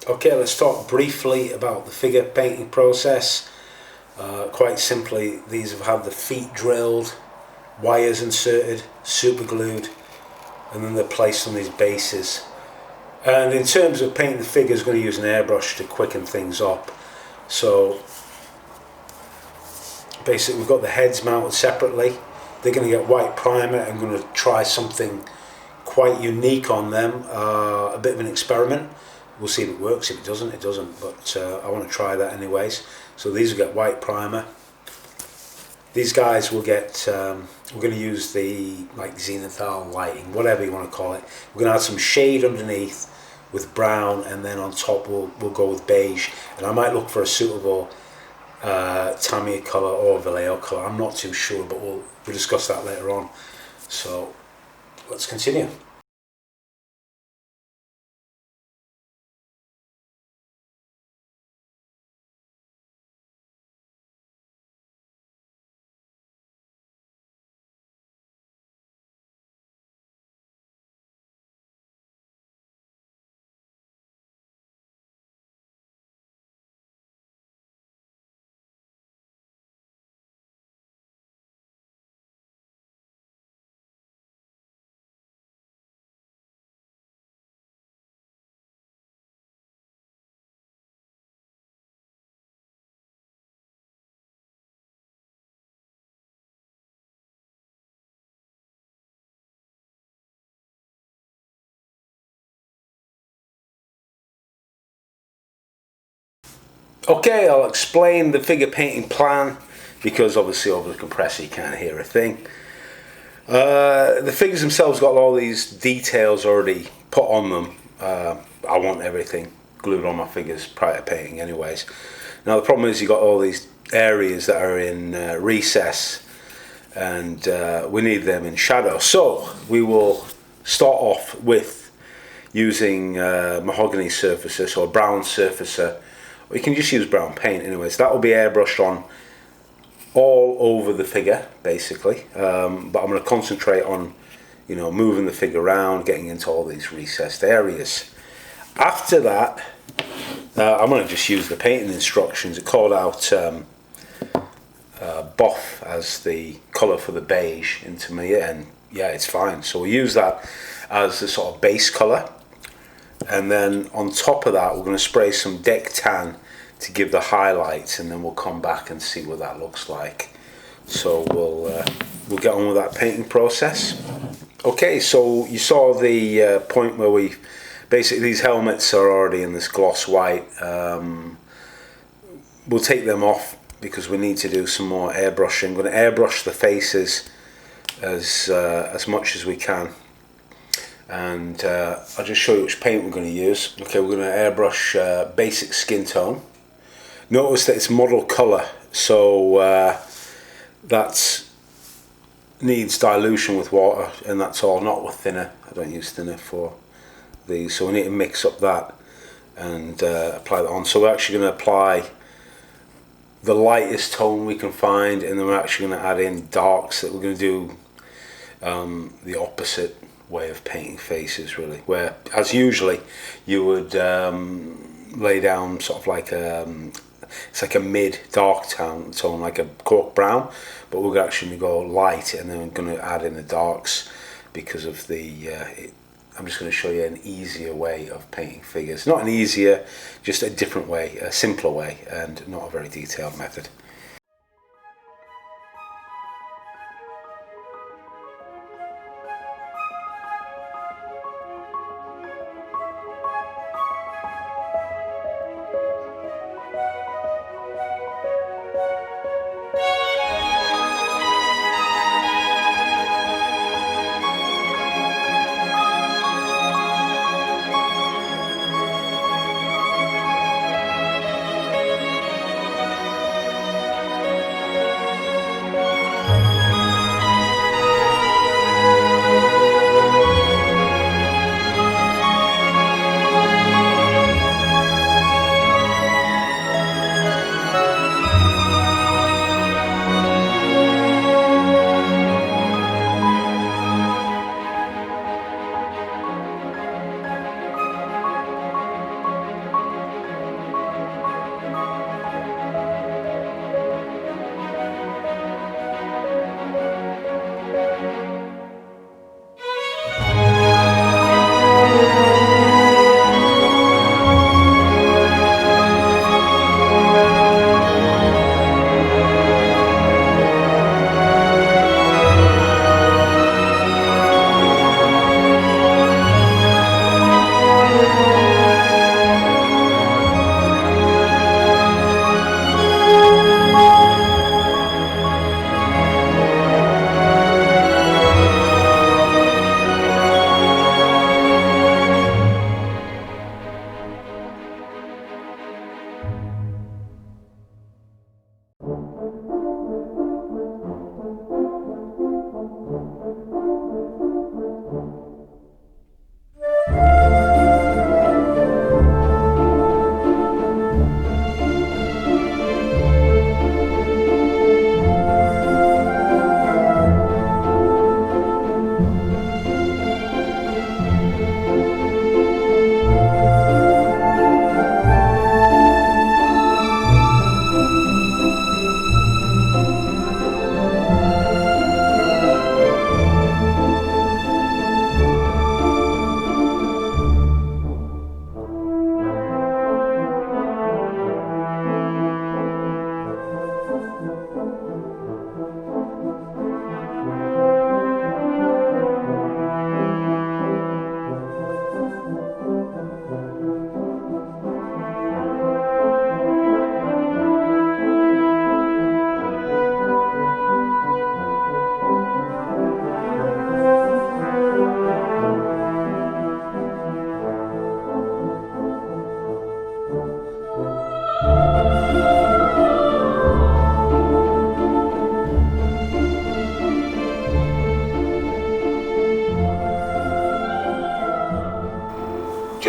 Okay, let's talk briefly about the figure painting process. Quite simply, these have had the feet drilled, wires inserted, super glued, and then they're placed on these bases. And in terms of painting the figures, we're going to use an airbrush to quicken things up. So basically we've got the heads mounted separately. They're going to get white primer. I'm going to try something quite unique on them, a bit of an experiment. We'll see if it works. If it doesn't, it doesn't, but I want to try that anyways. So these will get white primer. These guys will get, we're going to use the like zenithal lighting, whatever you want to call it. We're going to add some shade underneath with brown, and then on top we'll go with beige. And I might look for a suitable Tamiya colour or Vallejo colour. I'm not too sure, but we'll discuss that later on. So let's continue. Okay, I'll explain the figure painting plan, because obviously over the compressor you can't hear a thing. The figures themselves got all these details already put on them. I want everything glued on my figures prior to painting anyways. Now the problem is you got all these areas that are in recess, and we need them in shadow. So we will start off with using mahogany surfacer, or brown surfacer. Or you can just use brown paint anyways. That will be airbrushed on all over the figure basically, but I'm going to concentrate on, you know, moving the figure around, getting into all these recessed areas. After that, I'm going to just use the painting instructions. It called out buff as the colour for the beige into me, and yeah, it's fine. So we use that as the sort of base colour, and then on top of that we're going to spray some deck tan to give the highlights, and then we'll come back and see what that looks like. So we'll get on with that painting process. Okay, so you saw the point where we basically, these helmets are already in this gloss white. We'll take them off because we need to do some more airbrushing. I'm going to airbrush the faces as much as we can, and I'll just show you which paint we're going to use. Okay, we're going to airbrush basic skin tone. Notice that it's model colour, so that needs dilution with water, and that's all, not with thinner. I don't use thinner for these, so we need to mix up that and apply that on. So we're actually going to apply the lightest tone we can find, and then we're actually going to add in darks. That we're going to do the opposite way of painting faces, really, where as usually you would lay down sort of like it's like a mid dark tone, like a cork brown, but we're actually going to go light, and then we're going to add in the darks because of the I'm just going to show you an easier way of painting figures. Not an easier, just a different way, a simpler way, and not a very detailed method.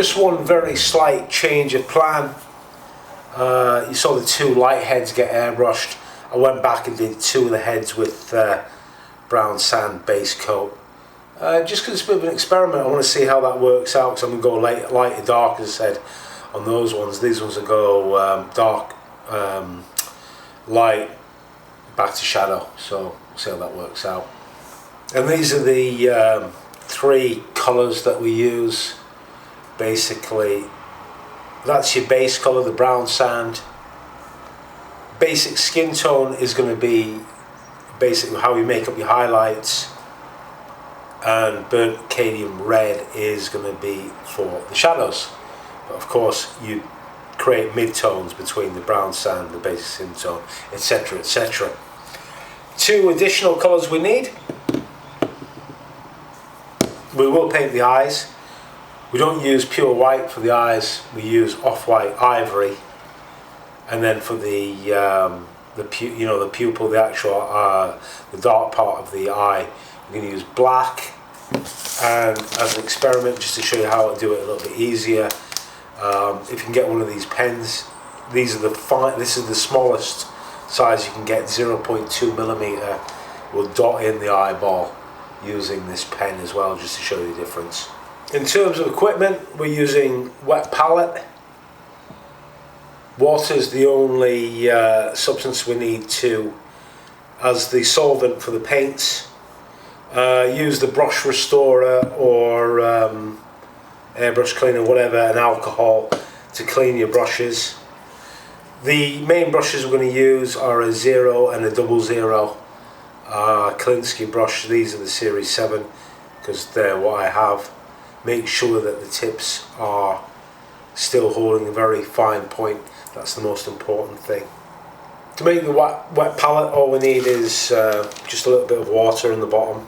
Just one very slight change of plan. You saw the 2 light heads get airbrushed. I went back and did 2 of the heads with brown sand base coat. Just because it's a bit of an experiment, I want to see how that works out, because I'm going to go light to dark, as I said, on those ones. These ones will go dark, light, back to shadow, so we'll see how that works out. And these are the 3 colours that we use. Basically, that's your base colour, the brown sand. Basic skin tone is going to be basically how you make up your highlights, and burnt cadmium red is going to be for the shadows. But of course you create mid-tones between the brown sand, the basic skin tone, etc, etc. 2 additional colours we need. We will paint the eyes. We don't use pure white for the eyes, we use off-white ivory, and then for the pupil, the actual the dark part of the eye, we're going to use black. And as an experiment, just to show you how to do it a little bit easier, if you can get one of these pens, this is the smallest size you can get, 0.2mm. We'll dot in the eyeball using this pen as well, just to show you the difference. In terms of equipment, we're using wet palette. Water is the only substance we need as the solvent for the paints. Use the brush restorer or airbrush cleaner, whatever, and alcohol to clean your brushes. The main brushes we're going to use are a 0 and a 00 Klinsky brush. These are the Series 7 because they're what I have. Make sure that the tips are still holding a very fine point. That's the most important thing. To make the wet palette, all we need is just a little bit of water in the bottom.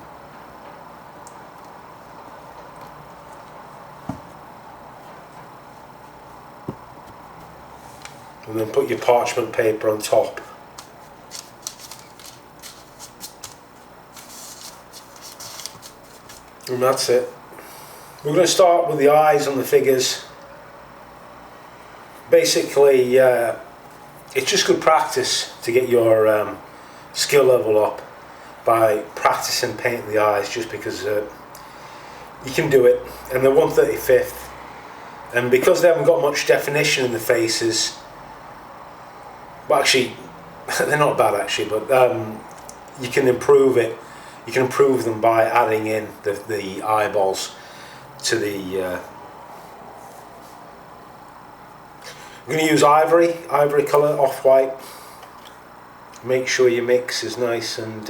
And then put your parchment paper on top. And that's it. We're going to start with the eyes on the figures. Basically, it's just good practice to get your skill level up by practicing painting the eyes, just because you can do it. And they're 1/35th, and because they haven't got much definition in the faces, well, actually they're not bad actually, but you can improve it. You can improve them by adding in the eyeballs to the I'm going to use ivory colour, off-white. Make sure your mix is nice, and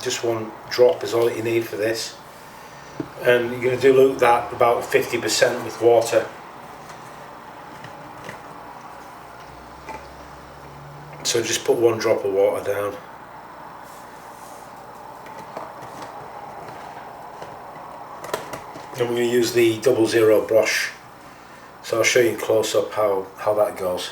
just 1 drop is all that you need for this. And you're going to dilute that about 50% with water. So just put 1 drop of water down. And we're going to use the 00 brush. So I'll show you close up how that goes.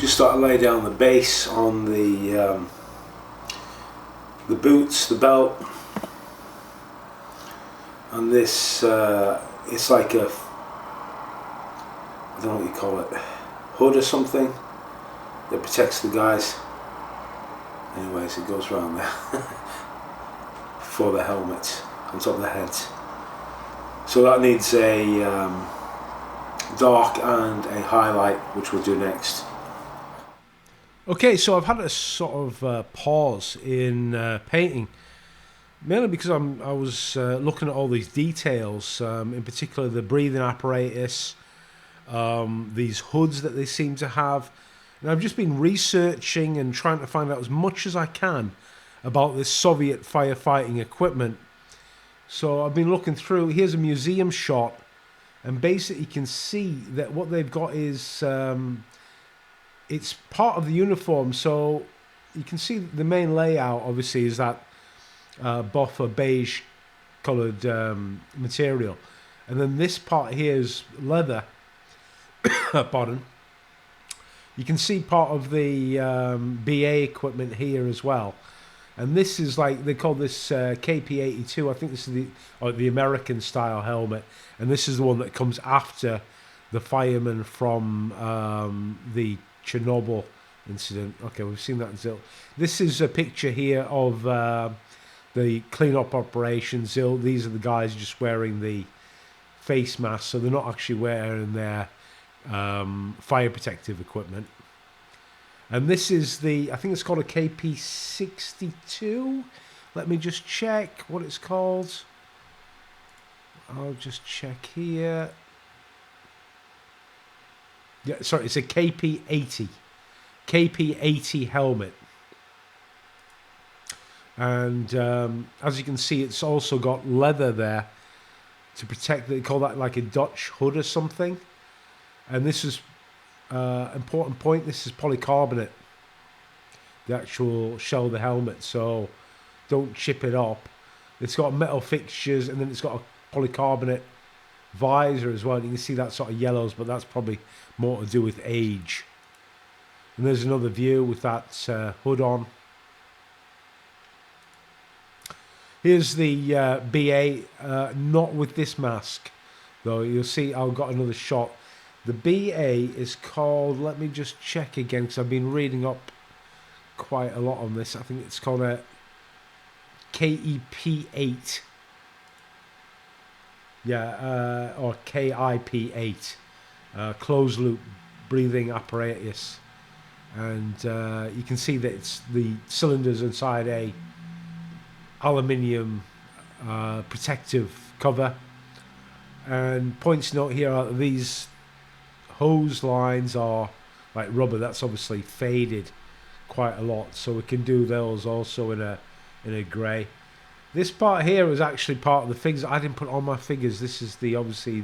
Just start to lay down the base on the boots, the belt, and this it's like a, I don't know what you call it, hood or something that protects the guys. Anyways, it goes around there for the helmets on top of the heads. So that needs a dark and a highlight, which we'll do next. Okay, so I've had a sort of pause in painting, mainly because I was looking at all these details, in particular the breathing apparatus, these hoods that they seem to have. And I've just been researching and trying to find out as much as I can about this Soviet firefighting equipment. So I've been looking through. Here's a museum shot, and basically you can see that what they've got is it's part of the uniform. So you can see the main layout obviously is that buff or beige coloured material, and then this part here is leather. Pardon. You can see part of the BA equipment here as well, and this is like, they call this KP82. I think this is the American style helmet, and this is the one that comes after the firemen from the Chernobyl incident. Okay, we've seen that in Zil. This is a picture here of the clean-up operation. Zil. These are the guys just wearing the face masks, so they're not actually wearing their fire protective equipment. And this is the, I think it's called a KP62. Let me just check what it's called. I'll just check here. Yeah, sorry, it's a KP80. KP80 helmet. And as you can see, it's also got leather there to protect. They call that like a Dutch hood or something. And this is important point. This is polycarbonate, the actual shell of the helmet, so don't chip it up. It's got metal fixtures, and then it's got a polycarbonate visor as well. You can see that sort of yellows, but that's probably more to do with age. And there's another view with that hood on. Here's the BA, not with this mask, though. You'll see I've got another shot. The BA is called, let me just check again, because I've been reading up quite a lot on this. I think it's called a KEP8. Yeah, or KIP8. Closed loop breathing apparatus. And you can see that it's the cylinders inside a aluminium protective cover. And points to note here are that these hose lines are like rubber. That's obviously faded quite a lot, so we can do those also in a grey. This part here is actually part of the figures. I didn't put on my figures. This is the obviously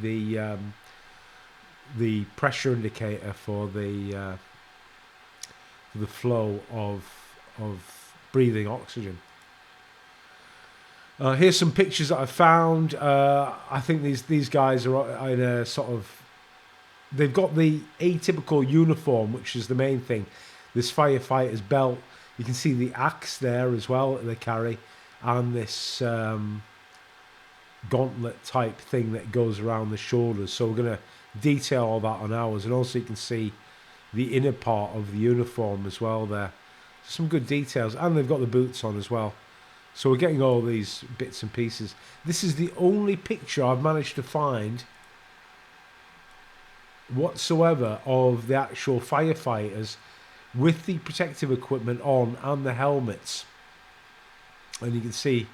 the pressure indicator for the flow of breathing oxygen. Here's some pictures that I found. I think these guys are in a sort of, they've got the atypical uniform, which is the main thing. This firefighter's belt. You can see the axe there as well that they carry, and this gauntlet type thing that goes around the shoulders. So we're going to detail all that on ours, and also you can see the inner part of the uniform as well there. Some good details, and they've got the boots on as well. So we're getting all these bits and pieces. This is the only picture I've managed to find whatsoever of the actual firefighters with the protective equipment on and the helmets. And you can see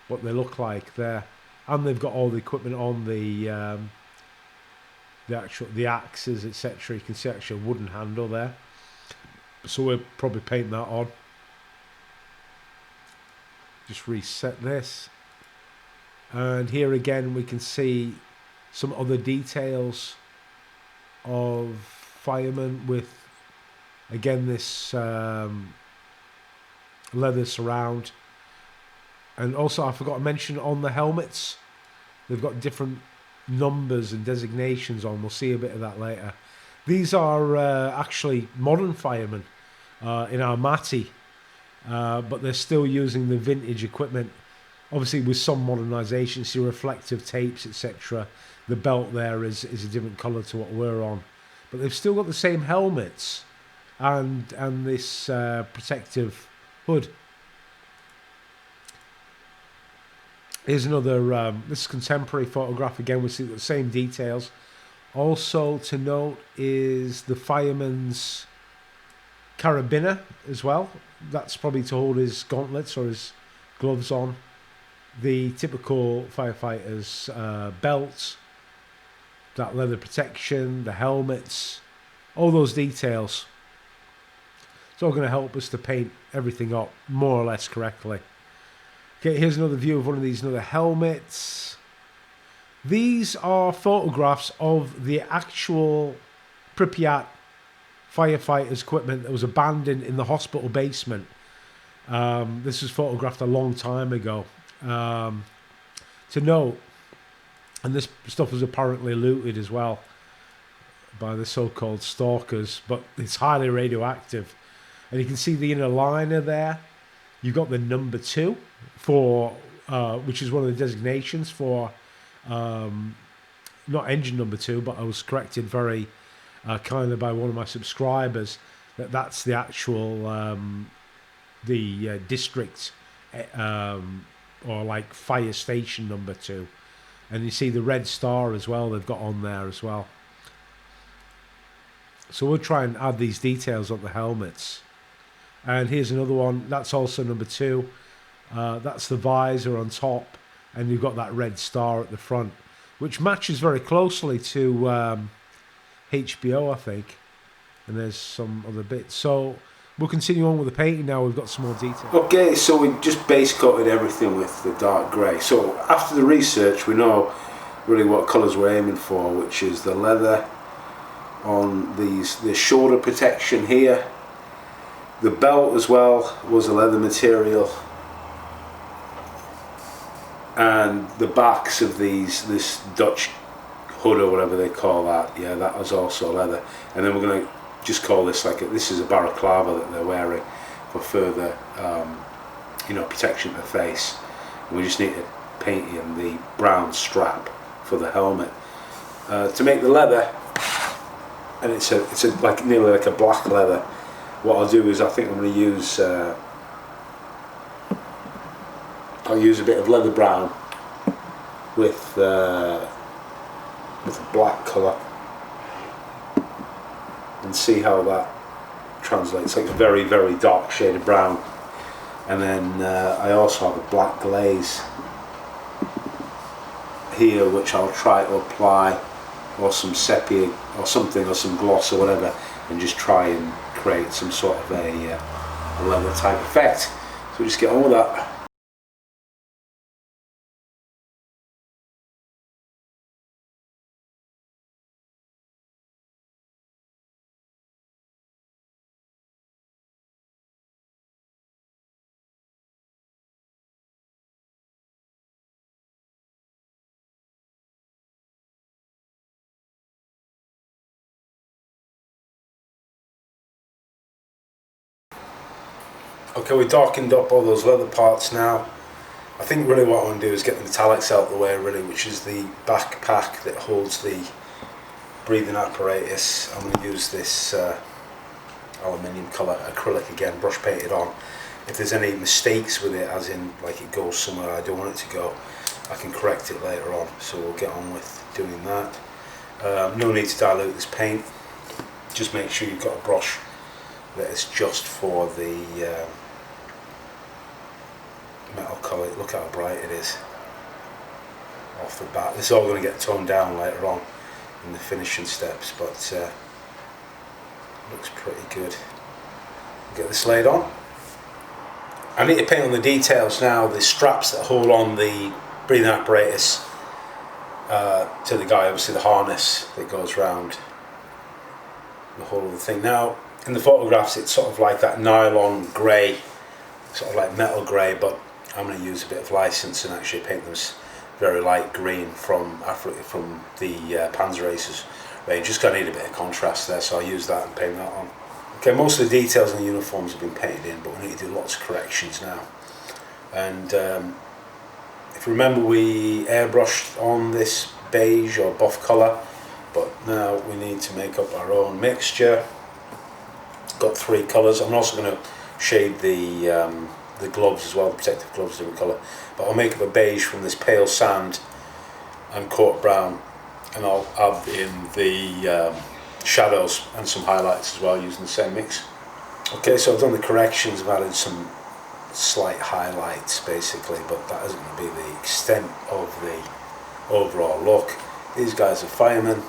what they look like there. And they've got all the equipment on, the axes, etc. You can see actually a wooden handle there. So we'll probably paint that on. Just reset this. And here again we can see some other details of firemen with, again, this leather surround. And also I forgot to mention on the helmets, they've got different numbers and designations on. We'll see a bit of that later. These are actually modern firemen in Almaty, but they're still using the vintage equipment, obviously with some modernisation, see reflective tapes, etc. The belt there is a different colour to what we're on, but they've still got the same helmets and this protective hood. Here's another, this contemporary photograph. Again, we see the same details. Also to note is the fireman's carabiner as well. That's probably to hold his gauntlets or his gloves on. The typical firefighter's belt, that leather protection, the helmets, all those details. It's all going to help us to paint everything up more or less correctly. Okay, here's another view of one of these, another helmets. These are photographs of the actual Pripyat firefighters' equipment that was abandoned in the hospital basement. This was photographed a long time ago. To note, and this stuff was apparently looted as well by the so-called stalkers, but it's highly radioactive. And you can see the inner liner there. You've got the number 2 for, which is one of the designations for, not engine number 2, but I was corrected very kindly by one of my subscribers that that's the actual, the district, or like fire station number 2. And you see the red star as well they've got on there as well. So we'll try and add these details on the helmets. And here's another one, that's also number 2. That's the visor on top, and you've got that red star at the front, which matches very closely to HBO, I think. And there's some other bits. So we'll continue on with the painting now. We've got some more detail. Okay, so we just base coated everything with the dark grey. So after the research, we know really what colours we're aiming for, which is the leather on the shoulder protection here. The belt as well was a leather material, and the backs of this Dutch hood or whatever they call that, yeah, that was also leather. And then we're going to just call this this is a balaclava that they're wearing for further protection of the face. And we just need to paint in the brown strap for the helmet to make the leather, and it's like nearly like a black leather. What I'll do is I think I'm going to use I'll use a bit of leather brown with a black colour and see how that translates. Like a very, very dark shade of brown. And then I also have a black glaze here which I'll try to apply, or some sepia or something, or some gloss or whatever, and just try and create some sort of a leather type effect. So we'll just get on with that. Okay, we darkened up all those leather parts now. I think really what I want to do is get the metallics out of the way really, which is the backpack that holds the breathing apparatus. I'm going to use this aluminium colour acrylic again, brush painted on. If there's any mistakes with it, as in like it goes somewhere I don't want it to go, I can correct it later on, so we'll get on with doing that. No need to dilute this paint, just make sure you've got a brush that is just for the metal colour. Look how bright it is off the bat. This is all going to get toned down later on in the finishing steps, but looks pretty good. Get this laid on. I need to paint on the details now, the straps that hold on the breathing apparatus to the guy, obviously the harness that goes round the whole of the thing. Now in the photographs it's sort of like that nylon grey, sort of like metal grey, but I'm going to use a bit of license and actually paint them very light green from the Panzer Aces range. Just got to need a bit of contrast there, so I'll use that and paint that on. Okay, most of the details in the uniforms have been painted in, but we need to do lots of corrections now. And if you remember, we airbrushed on this beige or buff colour, but now we need to make up our own mixture. Got 3 colours. I'm also going to shade the gloves as well, the protective gloves, different colour. But I'll make up a beige from this pale sand and coat brown, and I'll add in the shadows and some highlights as well using the same mix. Okay, so I've done the corrections. I've added some slight highlights basically, but that isn't going to be the extent of the overall look. These guys are firemen.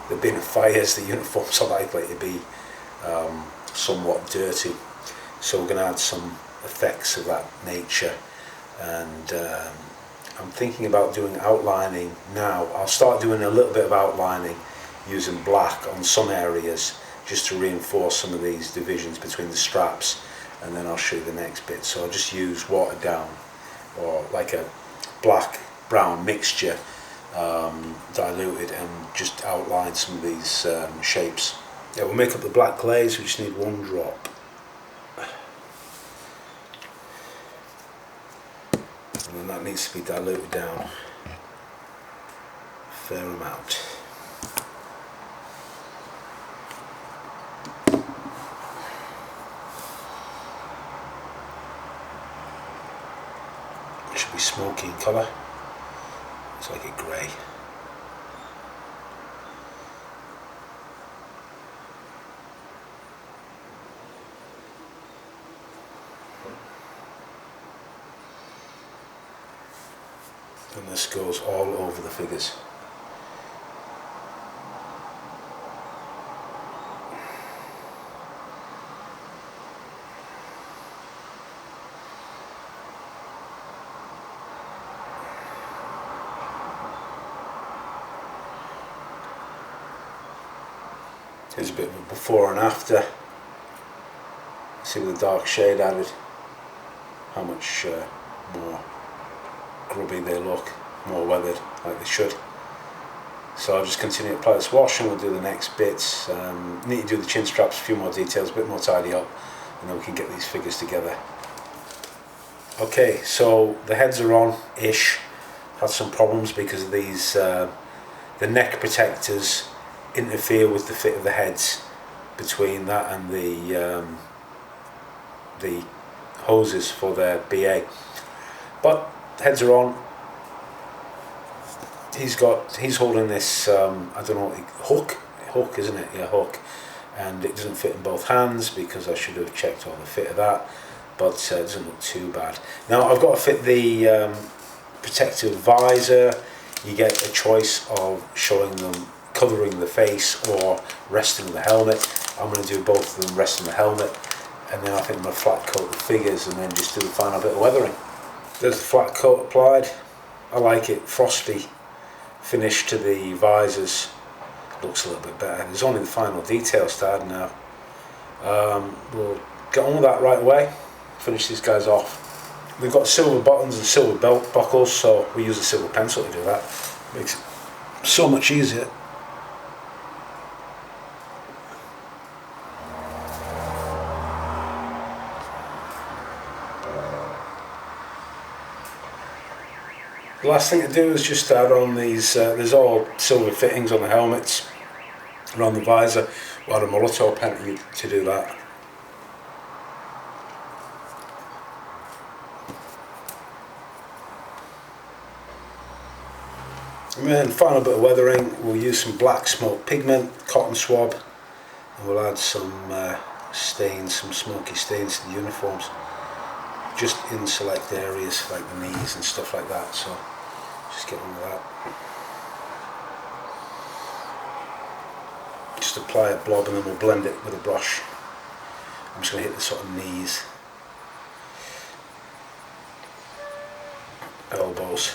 They've been in fires. The uniforms are likely to be somewhat dirty, so we're going to add some effects of that nature. And I'm thinking about doing outlining now. I'll start doing a little bit of outlining using black on some areas just to reinforce some of these divisions between the straps, and then I'll show you the next bit. So I'll just use watered down or like a black brown mixture, diluted, and just outline some of these shapes. Yeah, we'll make up the black glaze. We just need 1 drop. And then that needs to be diluted down a fair amount. It should be smoky in colour. It's like a grey. And this goes all over the figures. Here's a bit of a before and after. See with the dark shade added how much more grubby they look, more weathered like they should. So I'll just continue to apply this wash and we'll do the next bits. Need to do the chin straps, a few more details, a bit more tidy up, and then we can get these figures together. Okay, so the heads are on-ish. Had some problems because of these, the neck protectors interfere with the fit of the heads between that and the hoses for their BA. But heads are on. He's holding this I don't know what hook, isn't it? Yeah, hook, and it doesn't fit in both hands because I should have checked on the fit of that, but it doesn't look too bad. Now I've got to fit the protective visor. You get a choice of showing them covering the face or resting the helmet. I'm going to do both of them resting the helmet, and then I think I'm going to flat coat the figures and then just do the final bit of weathering. There's the flat coat applied. I like it, frosty finish to the visors. Looks a little bit better. There's only the final details to add now. We'll get on with that right away. Finish these guys off. We've got silver buttons and silver belt buckles, so we use a silver pencil to do that. Makes it so much easier. The last thing to do is just add on these, there's all silver fittings on the helmets, around the visor. We'll add a mulatto pen to do that. And then final bit of weathering, we'll use some black smoke pigment, cotton swab, and we'll add some stains, some smoky stains to the uniforms, just in select areas like the knees and stuff like that. So just get on with that. Just apply a blob and then we'll blend it with a brush. I'm just going to hit the sort of knees, elbows.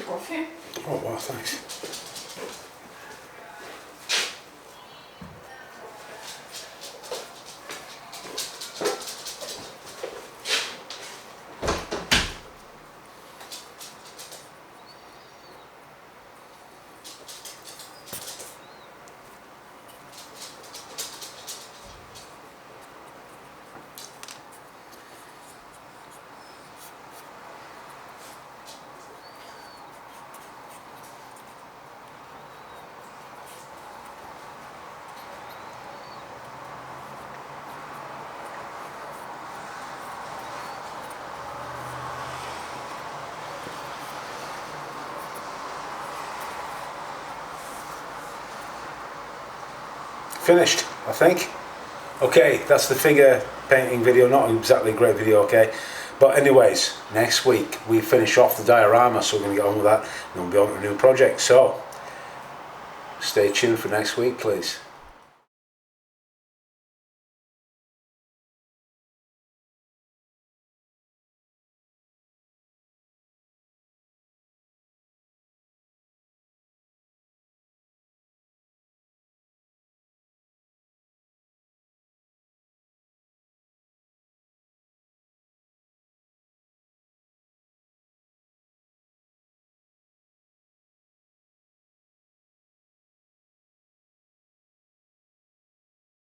coffee. Oh, wow, thanks. Finished, I think. Okay, that's the figure painting video, not exactly a great video, okay? But anyways, next week we finish off the diorama, so we're going to get on with that and we'll be on to a new project. So, stay tuned for next week, please.